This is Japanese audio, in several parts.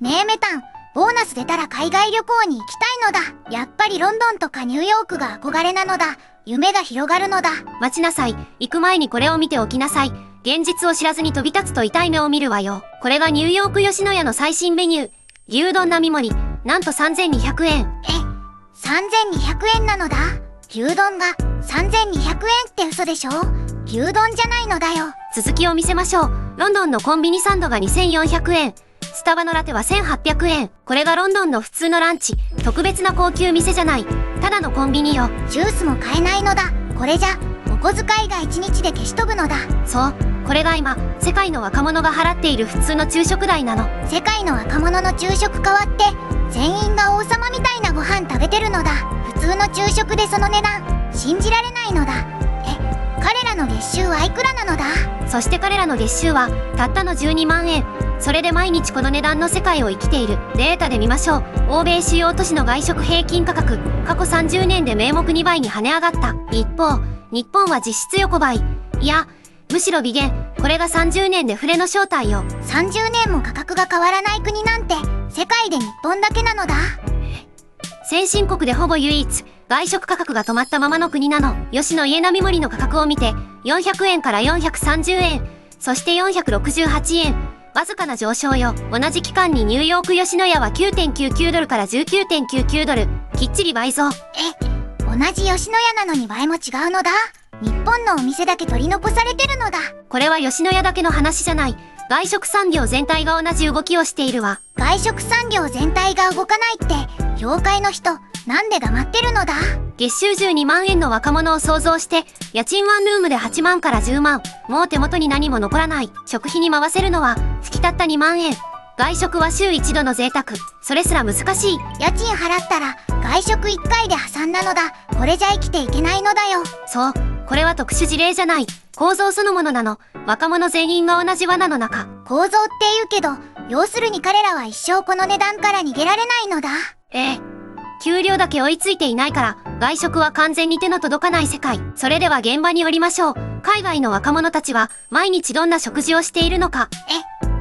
ねえメタン、ボーナス出たら海外旅行に行きたいのだ。やっぱりロンドンとかニューヨークが憧れなのだ。夢が広がるのだ。待ちなさい。行く前にこれを見ておきなさい。現実を知らずに飛び立つと痛い目を見るわよ。これがニューヨーク吉野家の最新メニュー。牛丼並盛り、なんと3200円。3200円なのだ。牛丼が3200円って嘘でしょ。牛丼じゃないのだよ。続きを見せましょう。ロンドンのコンビニサンドが2400円。スタバのラテは1800円。これがロンドンの普通のランチ。特別な高級店じゃない。ただのコンビニよ。ジュースも買えないのだ。これじゃ、お小遣いが1日で消し飛ぶのだ。そう。これが今、世界の若者が払っている普通の昼食代なの。世界の若者の昼食変わって、全員が王様みたいなご飯食べてるのだ。普通の昼食でその値段、信じられないのだ。彼らの月収はいくらなのだ？そして彼らの月収は、たったの12万円。それで毎日この値段の世界を生きている。データで見ましょう。欧米主要都市の外食平均価格、過去30年で名目2倍に跳ね上がった。一方、日本は実質横ばい。いや、むしろ微減。これが30年で触れの正体よ。30年も価格が変わらない国なんて、世界で日本だけなのだ。先進国でほぼ唯一、外食価格が止まったままの国なの。吉野家並盛りの価格を見て、400円から430円、そして468円。わずかな上昇よ。同じ期間にニューヨーク吉野家は9.99ドルから19.99ドル。きっちり倍増。同じ吉野家なのに倍も違うのだ。日本のお店だけ取り残されてるのだ。これは吉野家だけの話じゃない。外食産業全体が同じ動きをしているわ。外食産業全体が動かないって、業界の人、なんで黙ってるのだ？月収12万円の若者を想像して、家賃ワンルームで8万から10万。もう手元に何も残らない。食費に回せるのは、月たった2万円。外食は週1度の贅沢。それすら難しい。家賃払ったら、外食1回で挟んだのだ。これじゃ生きていけないのだよ。そう。これは特殊事例じゃない。構造そのものなの。若者全員が同じ罠の中。構造って言うけど、要するに彼らは一生この値段から逃げられないのだ。給料だけ追いついていないから、外食は完全に手の届かない世界。それでは現場に降りましょう。海外の若者たちは、毎日どんな食事をしているのか。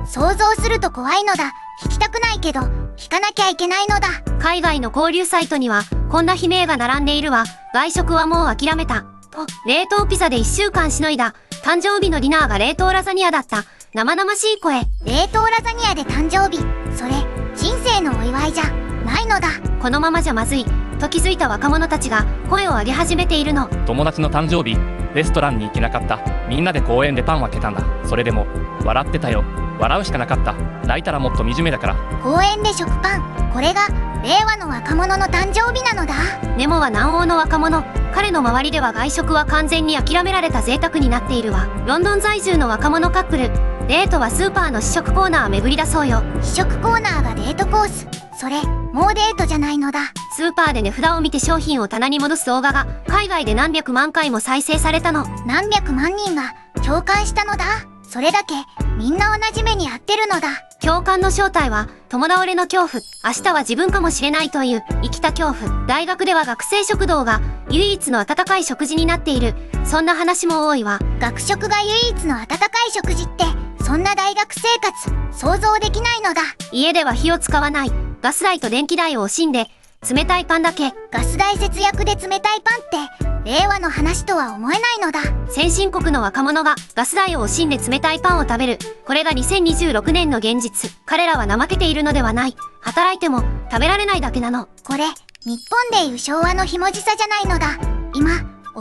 想像すると怖いのだ。聞きたくないけど、聞かなきゃいけないのだ。海外の交流サイトには、こんな悲鳴が並んでいるわ。外食はもう諦めた。と、冷凍ピザで1週間しのいだ。誕生日のディナーが冷凍ラザニアだった。生々しい声。冷凍ラザニアで誕生日。それ、人生のお祝いじゃないのだ。このままじゃまずい。と気づいた若者たちが声を上げ始めているの。友達の誕生日、レストランに行けなかった。みんなで公園でパンを開けたんだ。それでも、笑ってたよ。笑うしかなかった。泣いたらもっと惨めだから。公園で食パン。これが、令和の若者の誕生日なのだ。ネモは南欧の若者。彼の周りでは外食は完全に諦められた贅沢になっているわ。ロンドン在住の若者カップル。デートはスーパーの試食コーナーを巡り出そうよ。試食コーナーがデートコース。それ、もうデートじゃないのだ。スーパーで値札を見て商品を棚に戻す動画が海外で何百万回も再生されたの。何百万人が共感したのだ。それだけみんな同じ目に遭ってるのだ。共感の正体は共倒れの恐怖。明日は自分かもしれないという生きた恐怖。大学では学生食堂が唯一の温かい食事になっている。そんな話も多いわ。学食が唯一の温かい食事って、そんな大学生活想像できないのだ。家では火を使わない。ガス代と電気代を惜しんで冷たいパンだけ。ガス代節約で冷たいパンって令和の話とは思えないのだ。先進国の若者がガス代を惜しんで冷たいパンを食べる。これが2026年の現実。彼らは怠けているのではない。働いても食べられないだけなの。これ、日本でいう昭和のひもじさじゃないのだ。今、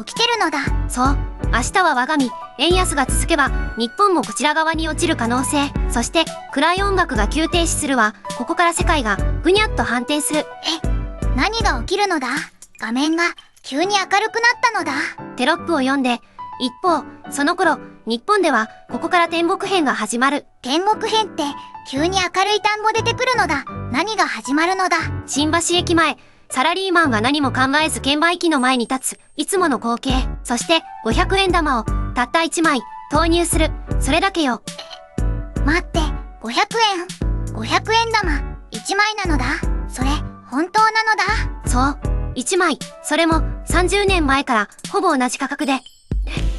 起きてるのだ。そう。明日は我が身。円安が続けば、日本もこちら側に落ちる可能性。そして、暗い音楽が急停止するわ。ここから世界がぐにゃっと反転する。何が起きるのだ？画面が急に明るくなったのだ。テロップを読んで、一方、その頃、日本では、ここから天国編が始まる。天国編って、急に明るい単語出てくるのだ。何が始まるのだ？新橋駅前。サラリーマンが何も考えず券売機の前に立つ。いつもの光景。そして500円玉をたった1枚投入する。それだけよ。待って、500円 ?500 円玉1枚なのだ。それ、本当なのだ。そう。1枚。それも30年前からほぼ同じ価格で。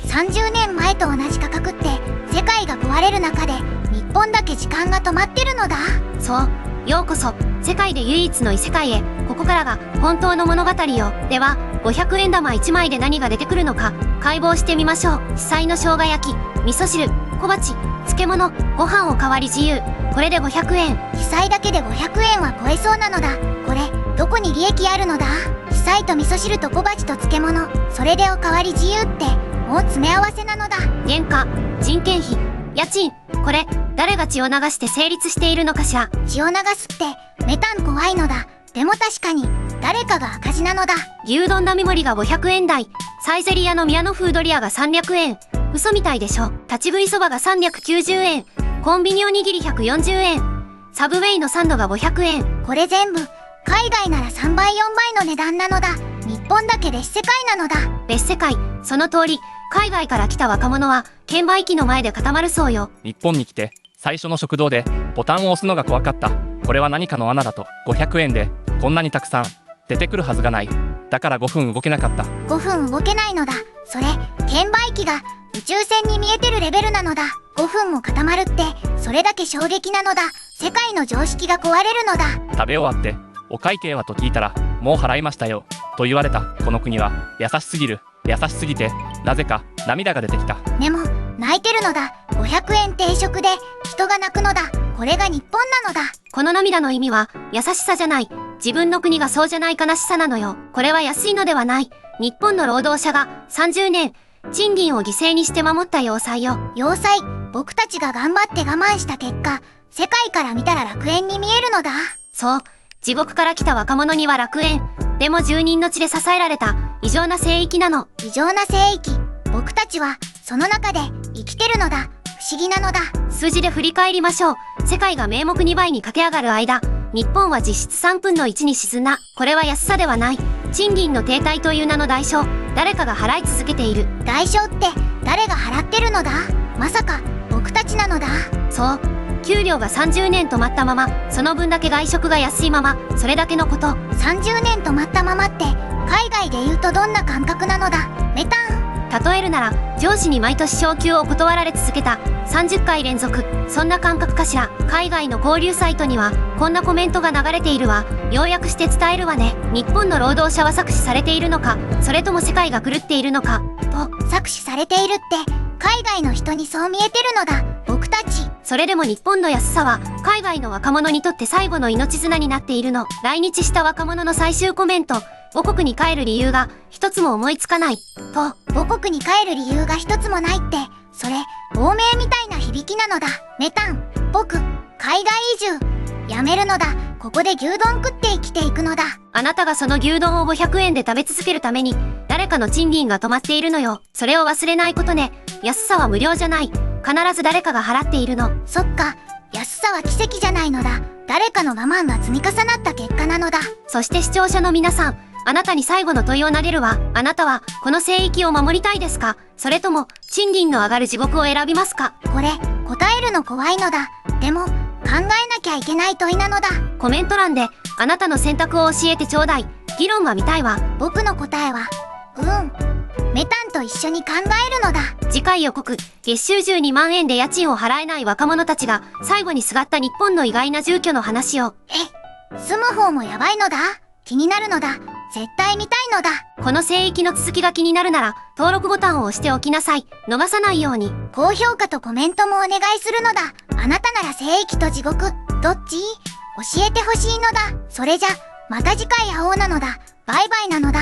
30年前と同じ価格って、世界が壊れる中で、日本だけ時間が止まってるのだ。そう。ようこそ世界で唯一の異世界へ。ここからが本当の物語よ。では500円玉1枚で何が出てくるのか解剖してみましょう。主菜の生姜焼き、味噌汁、小鉢、漬物、ご飯おかわり自由。これで500円。主菜だけで500円は超えそうなのだ。これどこに利益あるのだ。主菜と味噌汁と小鉢と漬物、それでおかわり自由ってもう詰め合わせなのだ。原価、人件費、家賃。これ誰が血を流して成立しているのかしら。血を流すってメタン怖いのだ。でも確かに誰かが赤字なのだ。牛丼並盛りが500円台、サイゼリヤの宮野フードリアが300円。嘘みたいでしょ。立ち食いそばが390円、コンビニおにぎり140円、サブウェイのサンドが500円。これ全部海外なら3倍4倍の値段なのだ。日本だけ別世界なのだ。別世界、その通り。海外から来た若者は券売機の前で固まるそうよ。日本に来て最初の食堂でボタンを押すのが怖かった。これは何かの罠だと。500円でこんなにたくさん出てくるはずがない。だから5分動けなかった。5分動けないのだ。それ券売機が宇宙船に見えてるレベルなのだ。5分も固まるってそれだけ衝撃なのだ。世界の常識が壊れるのだ。食べ終わってお会計はと聞いたら、もう払いましたよと言われた。この国は優しすぎる。優しすぎてなぜか涙が出てきた。でも泣いてるのだ。500円定食で人が泣くのだ。これが日本なのだ。この涙の意味は優しさじゃない、自分の国がそうじゃない悲しさなのよ。これは安いのではない。日本の労働者が30年賃金を犠牲にして守った要塞よ。要塞、僕たちが頑張って我慢した結果、世界から見たら楽園に見えるのだ。そう、地獄から来た若者には楽園。でも住人の血で支えられた異常な聖域なの。異常な聖域、僕たちはその中で生きてるのだ。不思議なのだ。数字で振り返りましょう。世界が名目2倍に駆け上がる間、日本は実質3分の1に沈んだ。これは安さではない。賃金の停滞という名の代償、誰かが払い続けている。代償って誰が払ってるのだ。まさか僕たちなのだ。そう、給料が30年止まったまま、その分だけ外食が安いまま、それだけのこと。30年止まったままって海外で言うとどんな感覚なのだ。メタン。例えるなら上司に毎年昇給を断られ続けた30回連続、そんな感覚かしら。海外の交流サイトにはこんなコメントが流れているわ。要約して伝えるわね。日本の労働者は搾取されているのか、それとも世界が狂っているのかと。搾取されているって海外の人にそう見えてるのだ。僕たち。それでも日本の安さは海外の若者にとって最後の命綱になっているの。来日した若者の最終コメント、母国に帰る理由が一つも思いつかないと。母国に帰る理由が一つもないって、それ亡命みたいな響きなのだ。メタン。僕海外移住やめるのだ。ここで牛丼食って生きていくのだ。あなたがその牛丼を500円で食べ続けるために誰かの賃金が止まっているのよ。それを忘れないことね。安さは無料じゃない。必ず誰かが払っているの。そっか、安さは奇跡じゃないのだ。誰かの我慢が積み重なった結果なのだ。そして視聴者の皆さん、あなたに最後の問いを投げるわ。あなたはこの聖域を守りたいですか、それとも賃金の上がる地獄を選びますか。これ答えるの怖いのだ。でも考えなきゃいけない問いなのだ。コメント欄であなたの選択を教えてちょうだい。議論が見たいわ。僕の答えはメタンと一緒に考えるのだ。次回予告、月収12万円で家賃を払えない若者たちが最後にすがった日本の意外な住居の話を。住む方もやばいのだ。気になるのだ。絶対見たいのだ。この聖域の続きが気になるなら登録ボタンを押しておきなさい。逃さないように。高評価とコメントもお願いするのだ。あなたなら聖域と地獄どっち？教えてほしいのだ。それじゃまた次回会おうなのだ。バイバイなのだ。